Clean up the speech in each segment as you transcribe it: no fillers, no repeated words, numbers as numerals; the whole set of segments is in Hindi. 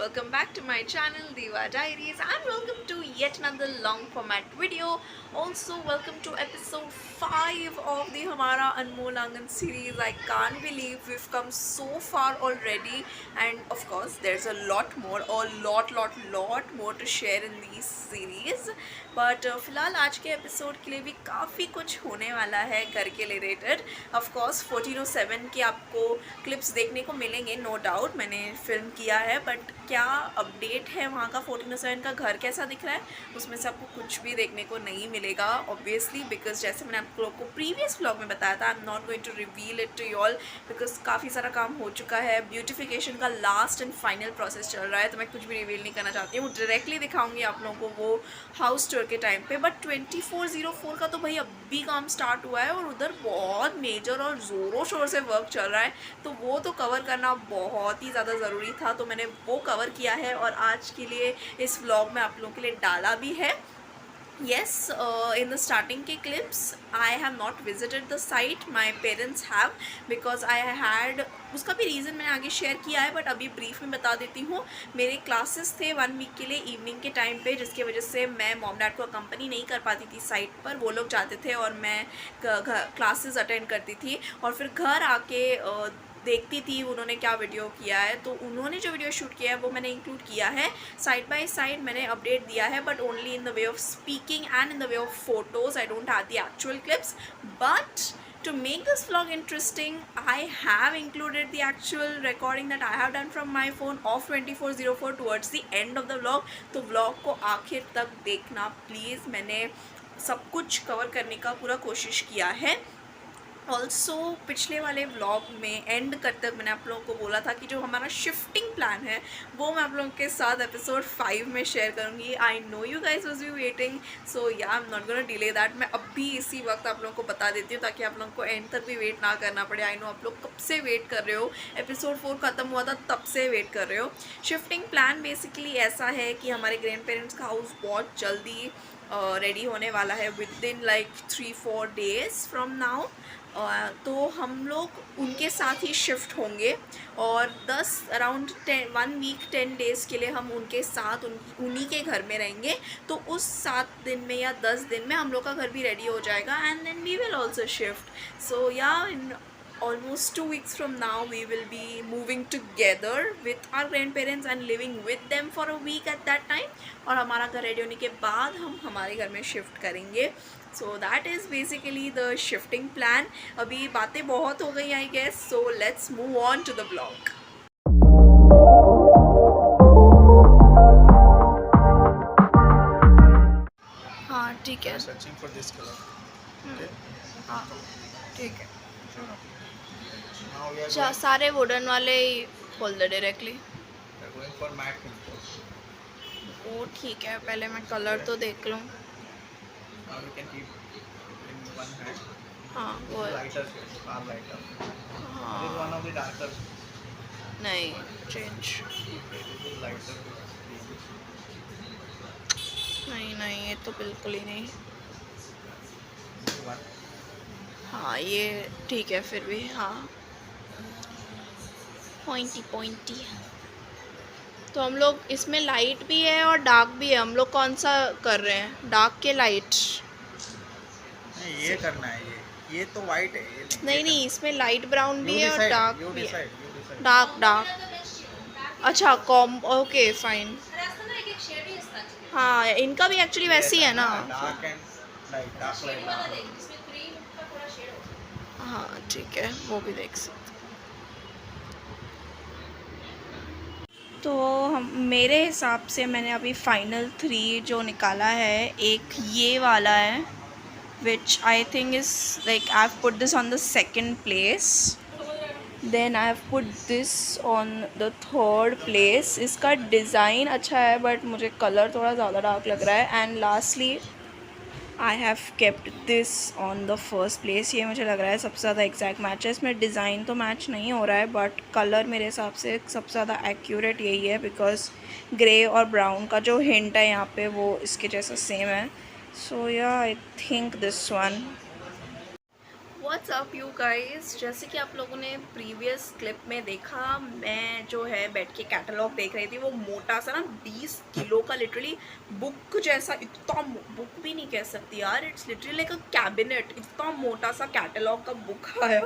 welcome back to my channel Diva Diaries and welcome to yet another long format video. Also welcome to episode 5 of the Hamara Anmol Angan series. I can't believe we've come so far already, and of course there's a lot more, more to share in these series. But फ़िलहाल आज के एपिसोड के लिए भी काफ़ी कुछ होने वाला है घर के रिलेटेड. ऑफ कोर्स 1407 के आपको क्लिप्स देखने को मिलेंगे, नो डाउट. मैंने फिल्म किया है, बट क्या अपडेट है वहाँ का, 1407 का घर कैसा दिख रहा है, उसमें से आपको कुछ भी देखने को नहीं मिलेगा ऑब्वियसली. बिकॉज जैसे मैंने आप लोग को प्रीवियस व्लॉग में बताया था, I am not going to reveal it to you all because काफ़ी सारा काम हो चुका है. ब्यूटिफिकेशन का लास्ट एंड फाइनल प्रोसेस चल रहा है, तो मैं कुछ भी रिवील नहीं करना चाहती हूँ. डायरेक्टली दिखाऊंगी आप लोगों को वो हाउस टूर के टाइम पे. बट 2404 का तो भाई अभी काम स्टार्ट हुआ है और उधर बहुत मेजर और ज़ोरों शोर से वर्क चल रहा है, तो वो तो कवर करना बहुत ही ज़्यादा ज़रूरी था. तो मैंने वो कवर किया है और आज के लिए इस व्लॉग में आप लोगों के लिए डाला भी है. Yes, in the starting के clips I have not visited the site, my parents have, because I had, उसका भी रीज़न मैंने आगे शेयर किया है, बट अभी ब्रीफ में बता देती हूँ. मेरे क्लासेस थे 1 वीक के लिए इवनिंग के टाइम पे, जिसकी वजह से मैं मॉम डैड को अकम्पनी नहीं कर पाती थी साइट पर. वो लोग जाते थे और मैं क्लासेस अटेंड करती थी और फिर घर आके देखती थी उन्होंने क्या वीडियो किया है. तो उन्होंने जो वीडियो शूट किया है वो मैंने इंक्लूड किया है साइड बाय साइड. मैंने अपडेट दिया है, but only in the way of speaking and in the way of photos. I don't have the actual clips, but to make this vlog interesting, I have included the actual recording that I have done from my phone of 2404 towards the end of the vlog. तो vlog को आखिर तक देखना प्लीज़. मैंने सब कुछ कवर करने का पूरा कोशिश किया है. ऑल्सो पिछले वाले व्लॉग में एंड करते मैंने आप लोगों को बोला था कि जो हमारा शिफ्टिंग प्लान है वो मैं आप लोगों के साथ एपिसोड 5 में शेयर करूँगी. I know you guys was be waiting, so yeah I am not gonna delay that. मैं अभी इसी वक्त आप लोगों को बता देती हूँ ताकि आप लोगों को एंड तक भी वेट ना करना पड़े. आई नो आप लोग कब से वेट कर रहे हो, एपिसोड 4 ख़त्म हुआ था तब से वेट कर रहे हो. शिफ्टिंग प्लान बेसिकली ऐसा है कि हमारे ग्रैंड पेरेंट्स का हाउस बहुत जल्दी रेडी होने वाला है, with in like 3-4 days from now. तो हम लोग उनके साथ ही शिफ्ट होंगे और 1 वीक 10 डेज़ के लिए हम उनके साथ उन्हीं के घर में रहेंगे. तो उस 7 दिन में या 10 दिन में हम लोग का घर भी रेडी हो जाएगा and then we will also shift. So yeah in almost 2 weeks from now we will be moving together with our grandparents and living with them for a week at that time. और हमारा घर रेडी होने के बाद हम हमारे घर में शिफ्ट करेंगे. So that is basically the shifting plan. अभी बातें बहुत हो गई I guess, so let's move on to the blog. हाँ ठीक है, हाँ ठीक है. सारे वुडन वाले ही खोल दे डायरेक्टली. वो ठीक है, पहले मैं कलर तो देख लूँ. हाँ वो हाँ नहीं चेंज नहीं ये तो बिल्कुल ही नहीं. हाँ ये ठीक है फिर भी. हाँ पॉइंटी. तो हम लोग इसमें लाइट भी है और डार्क भी है. हम लोग कौन सा कर रहे हैं, डार्क के लाइट? ये करना है. ये तो वाइट है. नहीं इसमें लाइट ब्राउन भी है और डार्क भी है. डार्क अच्छा कॉम ओके फाइन. हाँ इनका भी एक्चुअली वैसे ही है ना. हाँ ठीक है, वो भी देख सकते. तो हम मेरे हिसाब से मैंने अभी फाइनल 3 जो निकाला है, एक ये वाला है which I think is like I've put this on the second place, then I've put this on the third place. इसका डिज़ाइन अच्छा है बट मुझे कलर थोड़ा ज़्यादा डार्क लग रहा है. And lastly I have kept this on the first place. ये मुझे लग रहा है सबसे ज़्यादा एग्जैक्ट मैच है. इसमें डिज़ाइन तो मैच नहीं हो रहा है बट कलर मेरे हिसाब से सबसे ज़्यादा एक्यूरेट यही है, बिकॉज ग्रे और ब्राउन का जो हिंट है यहाँ पे वो इसके जैसा सेम है. सो yeah I think this one. What's up you guys, जैसे कि आप लोगों ने प्रीवियस क्लिप में देखा, मैं जो है बैठ के कैटलॉग देख रही थी। वो मोटा सा ना 20 किलो का लिटरली बुक जैसा, इतना बुक भी नहीं कह सकती यार, it's literally like a cabinet. इतना मोटा सा कैटलॉग का बुक आया,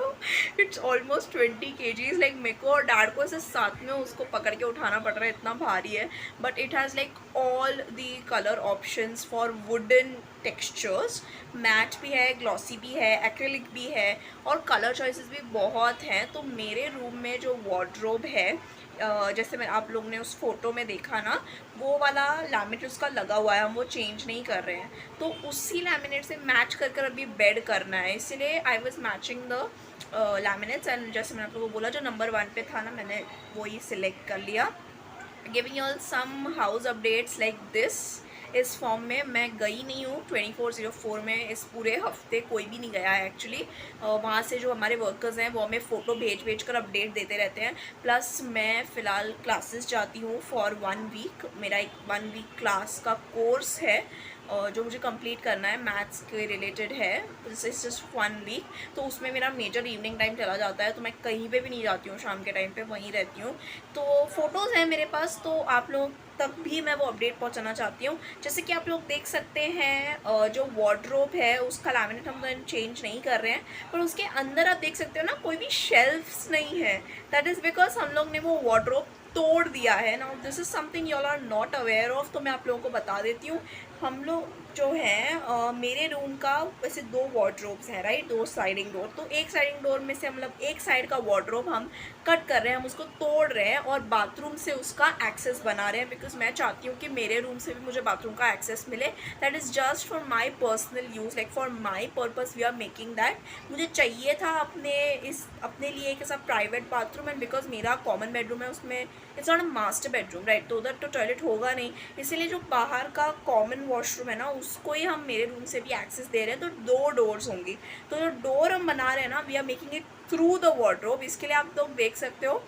इट्स ऑलमोस्ट 20 kgs। लाइक मेरे को और डैड को ऐसे साथ में उसको पकड़ के उठाना पड़ रहा है, इतना भारी है। But it has like all the colour options for wooden textures. Matte भी है, ग्लॉसी भी है, एक्रेलिक भी है और कलर चॉइसेस भी बहुत हैं। तो मेरे रूम में जो वार्डरोब है, जैसे मैं आप लोगों ने उस फोटो में देखा ना, वो वाला लैमिनेट उसका लगा हुआ है, हम वो चेंज नहीं कर रहे हैं। तो उसी लैमिनेट से मैच कर कर अभी बेड करना है, इसीलिए I was matching the laminates. And जैसे मैंने आप लोगों को बोला, जो नंबर 1 पे था ना, मैंने वही सिलेक्ट कर लिया। Giving you all some house updates like this. इस फॉर्म में मैं गई नहीं हूँ 2404 में, इस पूरे हफ्ते कोई भी नहीं गया है एक्चुअली। वहाँ से जो हमारे वर्कर्स हैं वो हमें फ़ोटो भेज कर अपडेट देते रहते हैं। प्लस मैं फ़िलहाल क्लासेस जाती हूँ फॉर 1 वीक। मेरा एक 1 वीक क्लास का कोर्स है जो मुझे कंप्लीट करना है, मैथ्स के रिलेटेड है। It's just 1 week. तो उसमें मेरा मेजर इवनिंग टाइम चला जाता है, तो मैं कहीं पे भी नहीं जाती हूँ शाम के टाइम पे, वहीं रहती हूँ। तो फ़ोटोज़ हैं मेरे पास, तो आप लोग तक भी मैं वो अपडेट पहुंचाना चाहती हूँ। जैसे कि आप लोग देख सकते हैं, जो वार्डरोब है उसका लैमिनेट हम चेंज नहीं कर रहे हैं, पर उसके अंदर आप देख सकते हो ना, कोई भी शेल्फ्स नहीं है। दैट इज़ बिकॉज हम लोग ने वो वार्डरोब तोड़ दिया है। Now this is something you all are not aware of, तो मैं आप लोगों को बता देती हूँ। हम लोग जो हैं, मेरे रूम का वैसे 2 वार्डरोब्स हैं, राइट, 2 स्लाइडिंग डोर। तो एक स्लाइडिंग डोर में से मतलब एक साइड का वार्डरोब हम कट कर रहे हैं, हम उसको तोड़ रहे हैं और बाथरूम से उसका एक्सेस बना रहे हैं। बिकॉज मैं चाहती हूँ कि मेरे रूम से भी मुझे बाथरूम का एक्सेस मिले। That is just for my personal use, like for my purpose we are making that. मुझे चाहिए था अपने लिए एक ऐसा प्राइवेट बाथरूम। एंड बिकॉज मेरा कॉमन बेडरूम है, उसमें it's not a master bedroom, right, तो उधर तो टॉयलेट होगा नहीं। इसीलिए जो बाहर का कॉमन वॉशरूम है ना, उसको ही हम मेरे रूम से भी एक्सेस दे रहे हैं। तो 2 डोर्स होंगी। तो जो डोर हम बना रहे हैं ना, we are making it through the wardrobe. इसके लिए आप लोग देख सकते हो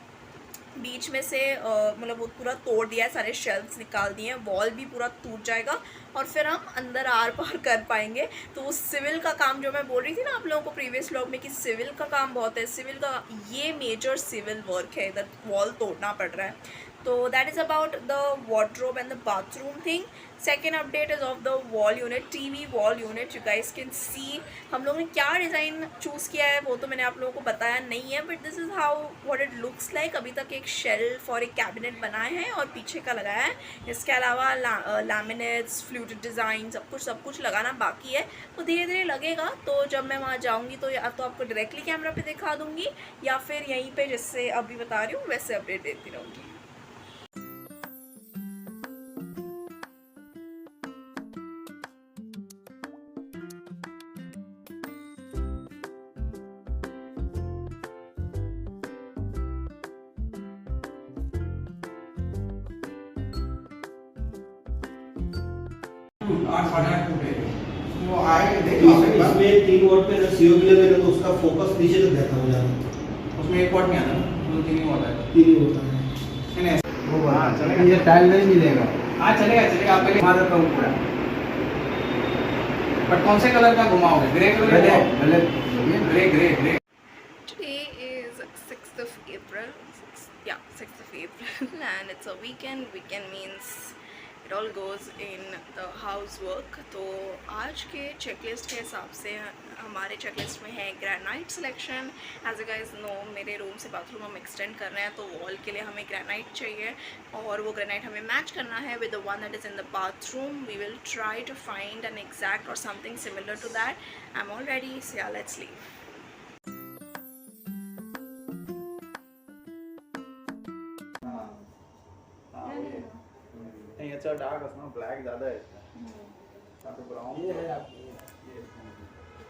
बीच में से मतलब वो पूरा तोड़ दिया है, सारे शेल्फ्स निकाल दिए हैं, वॉल भी पूरा टूट जाएगा और फिर हम अंदर आर पार कर पाएंगे। तो उस सिविल का काम जो मैं बोल रही थी ना आप लोगों को प्रीवियस व्लॉग में, कि सिविल का काम बहुत है, सिविल का ये मेजर सिविल वर्क है, इधर वॉल तोड़ना पड़ रहा है। तो that is about the wardrobe and the bathroom thing. Second update is of the wall unit, TV wall unit. You guys can सी हम लोगों ने क्या डिज़ाइन चूज़ किया है वो तो मैंने आप लोगों को बताया नहीं है, but this is how what it looks like. अभी तक एक शेल्फ और एक कैबिनेट बनाए हैं और पीछे का लगाया है। इसके अलावा लैमिनेट्स, फ्लूटेड डिज़ाइन, सब कुछ लगाना बाकी है। तो धीरे धीरे लगेगा। तो जब मैं वहाँ जाऊँगी तो या तो आपको डायरेक्टली कैमरा पे दिखा दूँगी, या फिर यहीं पे जैसे अभी बता रही हूँ वैसे अपडेट देती रहूँगी। आठ साढ़े आठ फुट है वो आए देखो इसमें 3 वॉट पे जब सीओ के लिए तो उसका फोकस नीचे तक जाता हो जाता उसमें 1 वॉट नहीं आता ना, वो 3 ही वॉट आता है। 3 ही होता है नहीं वो हाँ, चलेगा। ये टाइल नहीं मिलेगा हाँ चलेगा आप पहले हमारा कम पूरा बट कौन से कलर का घुमाओगे? ग्रे कलर पहले का पहले grey Today is 6th of April. 6th of April and it's a weekend. Weekend means it all goes in the housework. तो आज के चेकलिस्ट के हिसाब से हमारे चेकलिस्ट में है granite selection. As a guys know, मेरे रूम से बाथरूम हम एक्सटेंड कर रहे हैं, तो वॉल के लिए हमें ग्रेनाइट चाहिए और वो ग्रेनाइट हमें मैच करना है with the one that is in the bathroom. We will try to find an exact or something similar to that. I am all ready, so yeah let's leave. नहीं अच्छा डार्क है ना, ब्लैक ज़्यादा है इसका तो ब्राउन ये है आप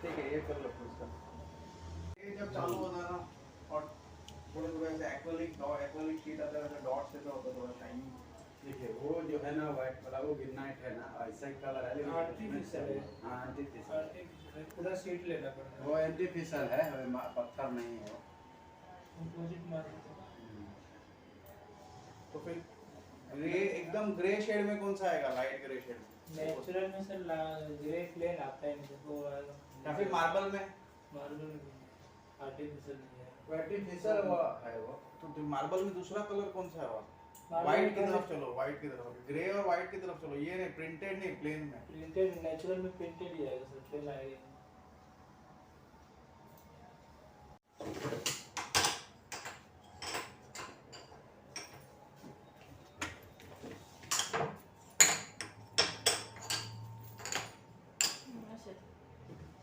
ठीक है, ये कर लो इसका। ये जब चालू होता है ना और थोड़े थोड़े ऐसे एक्रेलिक शीट आता है, वैसे डॉट्स जैसा होता है, थोड़ा शाइनिंग। देखिए वो जो है ना वाइट वाला वो ग्रेनाइट है ना, ऐसा ही कलर है लेकिन आर्टिफिशियल है। हाँ आर्टिफिशियल पूरा सीट लेना पड़ता वो आर्टिफिशियल है, पत्थर नहीं है वो। कंपोजिट मार्केट तो फिर ग्रे एकदम ग्रे शेड में कौन सा आएगा? लाइट ग्रे शेड नेचुरल में सर ग्रे प्लेन आता है इनको या फिर मार्बल में? मार्बल में आर्टिफिशियल नहीं है। आर्टिफिशियल वो है वो। तो मार्बल में दूसरा कलर कौन सा है वो? Marble व्हाइट की में तरफ चलो, व्हाइट की तरफ, ग्रे और व्हाइट की तरफ चलो। ये नहीं, प्रिंटेड नहीं, प्लेन में। प्रिंटेड नेचुरल में प्रिंटेड ही आएगा सर, प्लेन आएगा नहीं।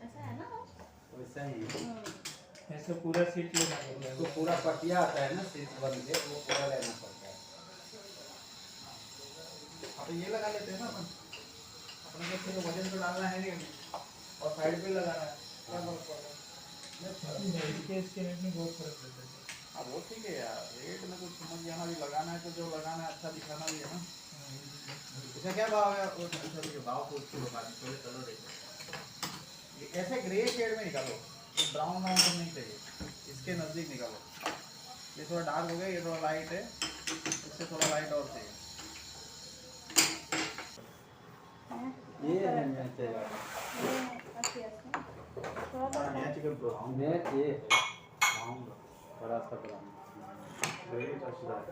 ऐसा है ना? वैसा ही है। ऐसे पूरा सीट लेना पड़ता तो है। पूरा पटिया आता है ना सीट बन के, वो पूरा लेना पड़ता है। हाँ, तो ये लगा लेते हैं ना अपन। अपने को सिर्फ वजन तो डालना है नहीं, और साइड पे लगाना है। क्या फर्क पड़ रहा है? इसके रेट में बहुत फर्क पड़ता है। हाँ, वो ठीक है यार, रेट में कुछ समझ जाना भी, लगाना है तो जो लगाना है अच्छा दिखाना भी है ना। इसका क्या भाव है? वो सभी भाव को उसको बता दें, पहले कलर देखो। ये ऐसे ग्रे शेड में निकालो, ब्राउन ब्राउन तो नहीं चाहिए, इसके नज़दीक निकालो। ये थोड़ा डार्क हो गया, ये थोड़ा लाइट है, इससे थोड़ा लाइट और चाहिए। ये है मैच है। यहाँ चिकन ब्राउन मैच ये है। ब्राउन बड़ा सा ब्राउन। ग्रे अच्छा है।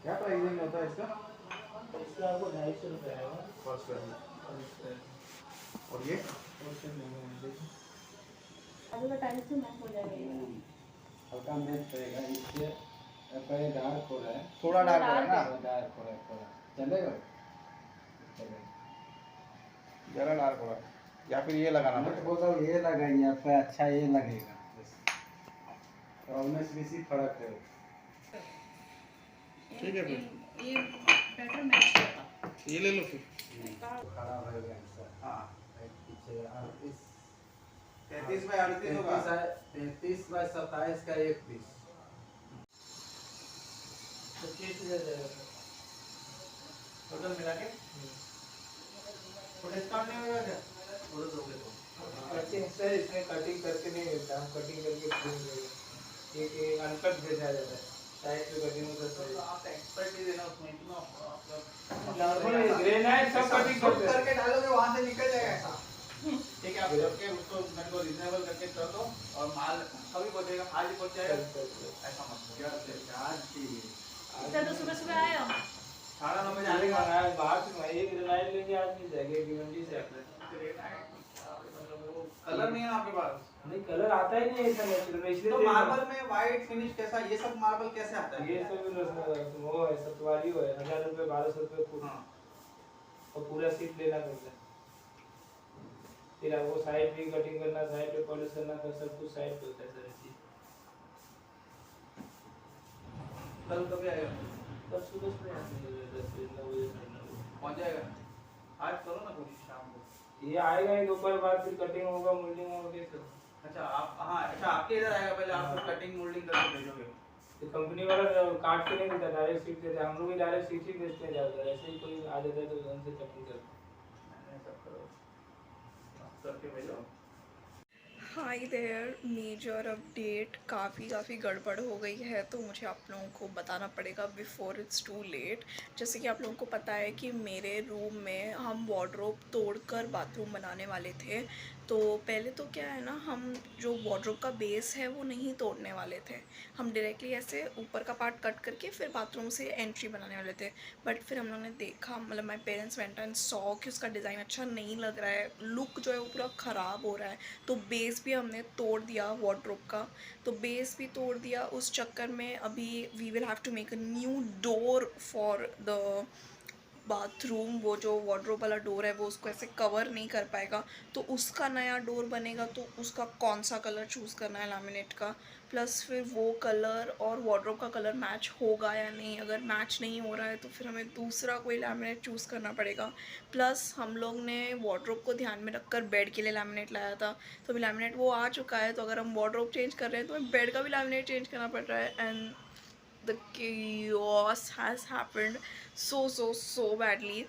क्या प्राइसिंग होता है इसका? इसका आपको 250 रुपये आएगा। फर्स्ट वाली। और इसका और ये ऑप्शन नहीं है, देखिए। हल्का मैच रहेगा इससे। पहले डार्क हो रहा है। थोड़ा डार्क है ना? डार्क हो रहा है थोड़ा। चलेगा? चलेगा। जरा डार्क होगा, या फिर ये लगाना मैं तो पड़ेगा। बोल रहा हूँ ये लगाइए, आप पे अच्छा ये लगेगा। तो उनमें से इसी फर्क है। ठीक है फिर, ये बेटर मैच करता। ये ले लो फिर। खराब है आंसर। हाँ, पीछे 38 33 बाय 38 होगा। 33 बाय 27 का एक पीस। 25,000 जाएगा सर। टोटल मिला के तो डिस्काउंट नहीं होगा क्या? थोड़ा दोगे तो कटिंग सर, इसमें कटिंग करके नहीं देता, हम कटिंग करके प्रिंट करेंगे। ये अनकट भेजा जाता है, साइड पे कटिंग होता है। आप एक्सपर्टीज है ना उसमें, इतना आप नॉर्मल ग्रेनाइट सब कटिंग करते हैं। करके डालोगे वहां से निकल जाएगा ऐसा। ठीक है, आप रख के उसको मेरे को रीजनेबल करके कर दो, और माल कभी पहुंचेगा, आज ही पहुंच जाएगा। ऐसा मत क्या चार्ज चाहिए? सर तो सुबह सुबह आए हो? 9:30 बजे आने आएगा। का बाहर से मंगाइए, ग्रेनाइट लेंगे आज मिल जाएगा भिवंडी से। कलर नहीं है ना आपके पास? नहीं, कलर आता ही नहीं है ऐसा नेचुरल में, इसलिए तो मार्बल में व्हाइट फिनिश कैसा, ये सब मार्बल कैसे आता है? ये सब वो है, सतवारी वो है, 1000 रुपये 1200 रुपये फुट। हाँ। और पूरा सीट लेना पड़ता है। फिर आपको साइड भी कटिंग करना, साइड पे पॉलिश करना, तो सब कुछ साइड पे होता है सर। ऐसी कल कभी आएगा? तब सुबह सुबह आते हैं 10 बजे 9 बजे साढ़े 9 बजे। पहुंच जाएगा। आज करो ना कोशिश शाम को। ये आएगा ही दोपहर बाद, फिर कटिंग होगा, मोल्डिंग होगा, कैसे? अच्छा, आप हाँ, अच्छा आपके इधर आएगा, पहले आप हाँ। कटिंग मोल्डिंग करके भेजोगे। तो कंपनी वाला काट के नहीं देता, डायरेक्ट सीट देते हैं। हम लोग भी डायरेक्ट सीट ही बेचते हैं ज़्यादातर। ऐसे ही कोई आ जाता है तो उनसे कटिंग करते हैं। मैंने सब करो, आप करके भेजो। हाय देयर, मेजर अपडेट, काफ़ी गड़बड़ हो गई है, तो मुझे आप लोगों को बताना पड़ेगा बिफ़ोर इट्स टू लेट। जैसे कि आप लोगों को पता है कि मेरे रूम में हम वार्डरोब तोड़कर बाथरूम बनाने वाले थे। तो पहले तो क्या है ना, हम जो वार्डरोब का बेस है वो नहीं तोड़ने वाले थे, हम डायरेक्टली ऐसे ऊपर का पार्ट कट करके फिर बाथरूम से एंट्री बनाने वाले थे। बट फिर हम लोगों ने देखा, मतलब my parents went and saw कि उसका डिज़ाइन अच्छा नहीं लग रहा है, लुक जो है वो पूरा ख़राब हो रहा है। तो बेस भी हमने तोड़ दिया वार्डरोब का, तो बेस भी तोड़ दिया। उस चक्कर में अभी we will have to make a new door for the bathroom. वो जो वार्डरोब वाला डोर है वो उसको ऐसे कवर नहीं कर पाएगा, तो उसका नया डोर बनेगा। तो उसका कौन सा कलर चूज़ करना है लैमिनेट का, प्लस फिर वो कलर और वार्डरोब का कलर मैच होगा या नहीं। अगर मैच नहीं हो रहा है तो फिर हमें दूसरा कोई लैमिनेट चूज़ करना पड़ेगा। प्लस हम लोग ने वार्डरोब को ध्यान में रखकर बेड के लिए लैमिनेट लाया था, तो अभी लैमिनेट वो आ चुका है। तो अगर हम वार्डरोब चेंज कर रहे हैं तो हमें बेड का भी लैमिनेट चेंज करना पड़ रहा है। And the chaos has happened so badly।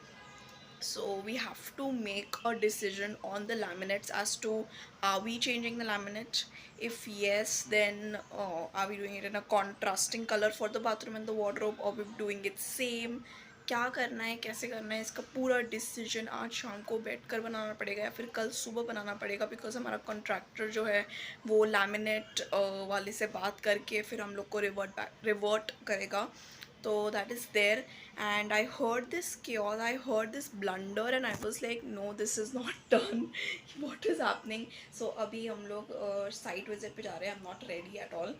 So we have to make a decision on the laminates as to are we changing the laminate. If yes, then are we doing it in a contrasting color for the bathroom and the wardrobe, or we're doing it same. क्या करना है, कैसे करना है, इसका पूरा डिसीजन आज शाम को बैठ कर बनाना पड़ेगा या फिर कल सुबह बनाना पड़ेगा, बिकॉज हमारा कॉन्ट्रैक्टर जो है वो लैमिनेट वाले से बात करके फिर हम लोग को रिवर्ट करेगा. So that is there, and I heard this chaos, I heard this blunder, and I was like, no, this is not done. What is happening? So अभी हम लोग site visit पे जा रहे हैं. I'm not ready at all.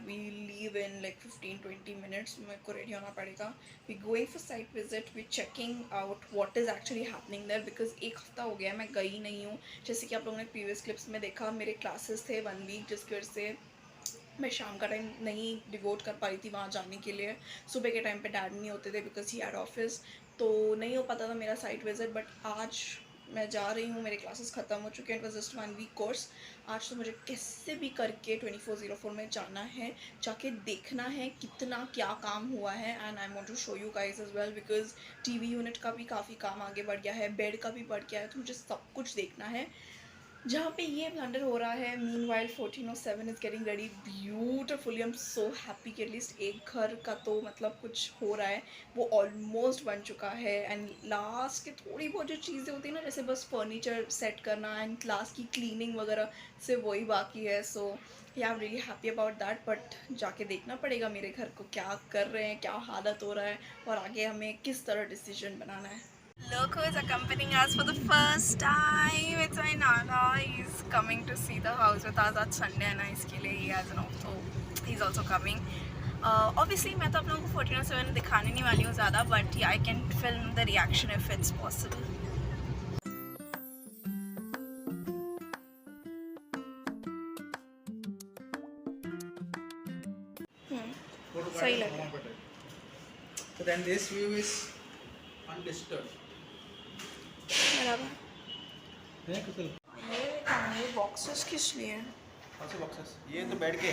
We leave in like 15-20 minutes. मेरे को ready होना पड़ेगा. We going for site visit. We checking out what is actually happening there, because एक हफ्ता हो गया मैं गई नहीं हूँ. जैसे कि आप लोगों ने previous clips में देखा, मेरे classes थे 1 week, जिसकी वजह से मैं शाम का टाइम नहीं डिवोट कर पा रही थी वहाँ जाने के लिए. सुबह के टाइम पे डैड नहीं होते थे बिकॉज ही हैड ऑफिस, तो नहीं हो पाता था मेरा साइट विजिट. बट आज मैं जा रही हूँ, मेरे क्लासेस ख़त्म हो चुके हैं. It was just 1 week course. आज तो मुझे कैसे भी करके 24/04 में जाना है, जाके देखना है कितना क्या काम हुआ है. And I want to show you guys as well, because TV unit का भी काफ़ी काम आगे बढ़ गया है, बेड का भी बढ़ गया है, तो मुझे सब कुछ देखना है. जहाँ पे ये ब्लंडर हो रहा है, meanwhile 1407 is getting ready beautifully. I am so happy कि एटलीस्ट एक घर का तो मतलब कुछ हो रहा है, वो ऑलमोस्ट बन चुका है. एंड लास्ट के थोड़ी बहुत जो चीज़ें होती हैं ना, जैसे बस फर्नीचर सेट करना एंड क्लास की क्लीनिंग वगैरह से वही बाकी है. सो yeah I am really happy about that. But जाके देखना पड़ेगा मेरे घर को क्या कर रहे हैं, क्या हालत हो रहा है, और आगे हमें किस तरह डिसीजन बनाना है. Look who is accompanying us for the first time. It's my Nana. He's coming to see the house with us. आज Sunday है ना, इसके लिए he has an off, so he's also coming. Obviously मैं तो आप लोगों को 1407 दिखाने नहीं वाली हूँ ज़्यादा, but yeah, I can film the reaction if it's possible. सही लग रहा है. So then this view is undisturbed. बराबर. ये बॉक्सेस किस लिए हैं? कौन से बॉक्सेस? ये तो बेड के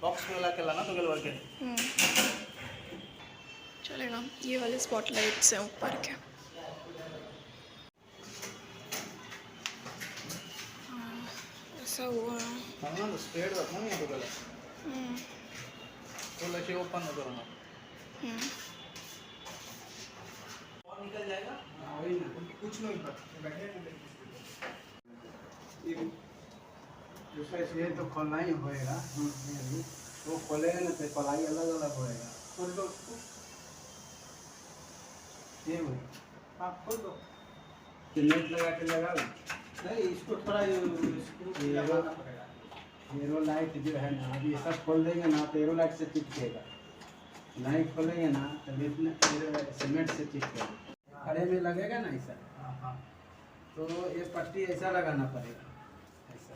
बॉक्स में लगा के लाना तो गलवा के. चलेगा. ये वाले स्पॉटलाइट्स हैं ऊपर के. ऐसा हुआ है. हाँ तो स्ट्रेट रखना नहीं है तो गलत. तो लगे ओपन हो करूँगा. और निकल जाएगा. वही ना, कुछ नहीं बैठे जैसे ये तो खोलना ही होएगा. वो खोलेगा ना तो पलाई अलग अलग होएगा. खोल दो उसको. ये हुई. हाँ खोल दो. नेट लगा के लगा लो. नहीं, इसको थोड़ा स्क्रू लगाना पड़ेगा. एरो लाइट जो है ना, अभी सब खोल देंगे ना तो एरो लाइट से चिपकेगा. नहीं खोलेंगे ना तो सीमेंट से चिपकेगा. खड़े में लगेगा ना ऐसा. तो ये पट्टी ऐसा लगाना पड़ेगा. ऐसा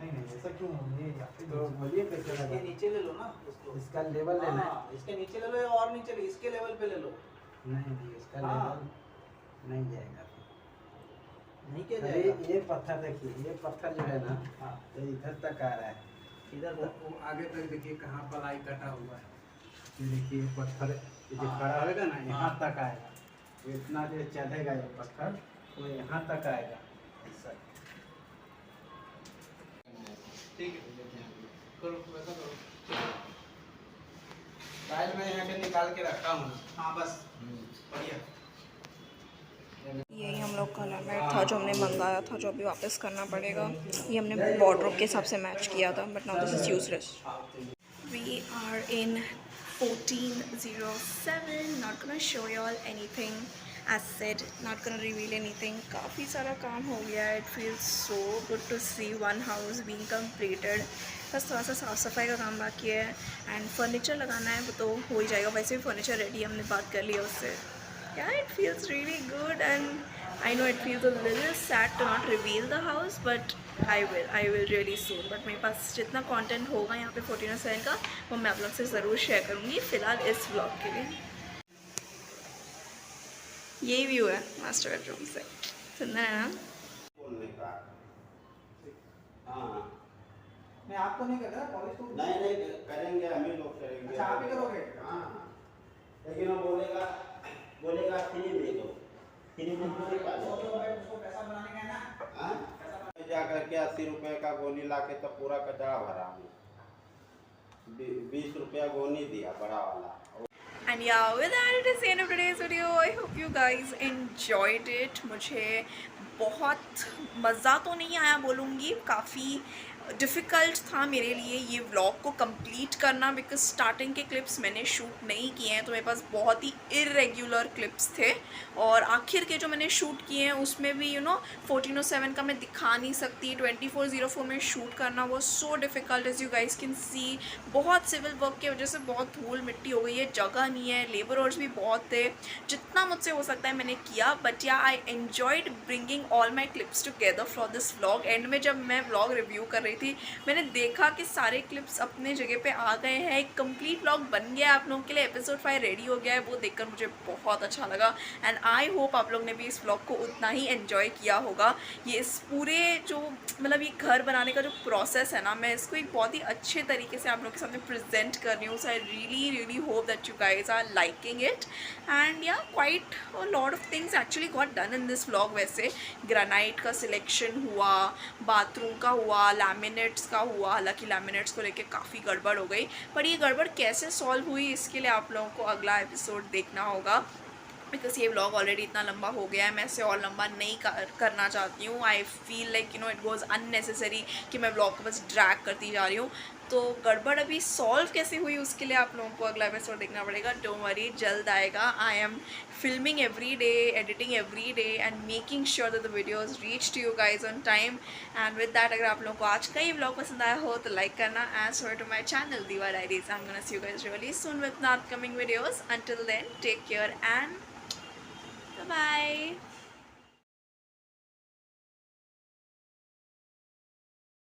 नहीं ऐसा क्यों? ये तो बोलिए कैसे लगा. इसके नीचे ले लो ना इसको. इसका लेवल लेना है. इसके नीचे ले लो या और नीचे ले, इसके लेवल पे ले लो. नहीं इसका लेवल नहीं जाएगा. नहीं क्या अरे जाएगा? ये पत्थर देखिए, ये पत्थर जो है ना, तो इधर तक आ रहा है. इधर तक. वो आगे तक देखिए कहाँ पलाई कटा हुआ है. ये देखिए पत्थर ये जो खड़ा होगा ना यहाँ तक आएगा. इतना जो चढ़ेगा ये पत्थर वो यहाँ तक आएगा. ऐसा ठीक है, करो वैसा करो. टाइल मैं यहाँ से निकाल के रखा हूँ. हाँ बस बढ़िया. यही हम लोग का लैमिनेट था जो हमने मंगाया था, जो अभी वापस करना पड़ेगा. ये हमने वार्डरोब के हिसाब से मैच किया था, but now this is useless. We are in 1407. Not gonna show you all anything. As said, not gonna reveal anything. काफ़ी सारा काम हो गया है. It feels so good to see one house being completed. बस थोड़ा सा साफ़ सफाई का काम बाकी है एंड फर्नीचर लगाना है, वो तो हो ही जाएगा. वैसे भी फर्नीचर रेडी, हमने बात कर लिया उससे. Yeah, it feels really good, and I know it feels a little sad to not reveal the house, but I will really soon. But मेरे पास जितना content होगा यहाँ पे 1407 का वो मैं आप लोग से ज़रूर शेयर करूँगी. फ़िलहाल इस व्लॉग के लिए यही व्यू है मास्टर बेडरूम से. सुंदर है ना? बोलने का. हाँ नहीं आप तो नहीं कर रहे पॉलिश तो. नहीं करेंगे, हम ही लोग करेंगे. अच्छा आप ही करोगे. हाँ लेकिन वो बोलेगा बोलेगा फ्री में दो, फ्री में क्यों नहीं पाले? उसको पैसा बनाने का है ना। हाँ? जा करके 80 रुपए का गोनी ला के तो पूरा कचरा भरा में 20 रुपया गोनी दिया बड़ा वाला। And yeah, with that it is the end of today's video. I hope you guys enjoyed it. मुझे बहुत मज़ा तो नहीं आया बोलूँगी, काफ़ी डिफ़िकल्ट था मेरे लिए ये व्लॉग को कंप्लीट करना, बिकॉज स्टार्टिंग के क्लिप्स मैंने शूट नहीं किए हैं, तो मेरे पास बहुत ही इरेगुलर क्लिप्स थे, और आखिर के जो मैंने शूट किए हैं उसमें भी 1407 का मैं दिखा नहीं सकती। 2404 में शूट करना वो so difficult, as you guys can see. बहुत सिविल वर्क की वजह से बहुत धूल मिट्टी हो गई है, जगह नहीं है, लेबरर्स भी बहुत थे। जितना मुझसे हो सकता है मैंने किया, बट या I enjoyed bringing all my clips together for this vlog. And में जब मैं व्लॉग रिव्यू कर रही थी, मैंने देखा कि सारे क्लिप्स अपने जगह पे आ गए हैं, एक कंप्लीट व्लॉग बन गया आप लोगों के लिए। एपिसोड 5 रेडी हो गया है, वो देखकर मुझे बहुत अच्छा लगा। एंड आई होप आप लोग ने भी इस व्लॉग को उतना ही एन्जॉय किया होगा। ये इस पूरे जो मतलब ये घर बनाने का जो प्रोसेस है ना, मैं इसको एक बहुत ही अच्छे तरीके से आप लोगों के सामने प्रेजेंट कर रही हूँ। So I really hope that you guys are liking it. And yeah quite a lot of things actually got done in this vlog. वैसे ग्रेनाइट का सिलेक्शन हुआ, बाथरूम का हुआ, लैमिनेट्स का हुआ। हालांकि लैमिनेट्स को लेके काफ़ी गड़बड़ हो गई, पर ये गड़बड़ कैसे सॉल्व हुई इसके लिए आप लोगों को अगला एपिसोड देखना होगा, बिकॉज ये व्लॉग ऑलरेडी इतना लंबा हो गया है। मैं इसे और लंबा नहीं करना चाहती हूँ। I feel like it was unnecessary कि मैं व्लॉग को बस ड्रैग करती जा रही हूँ। तो गड़बड़ अभी सॉल्व कैसे हुई उसके लिए आप लोगों को अगला एपिसोड देखना पड़ेगा। डोंट वरी, जल्द आएगा। I am filming every day, editing every day and making sure that the videos reach to you guys on time. And with that, अगर आप लोगों को आज का ये व्लॉग पसंद आया हो तो लाइक करना, and subscribe to my channel Diva Diaries. I am gonna see you guys really soon with upcoming videos. Until then, take care and bye.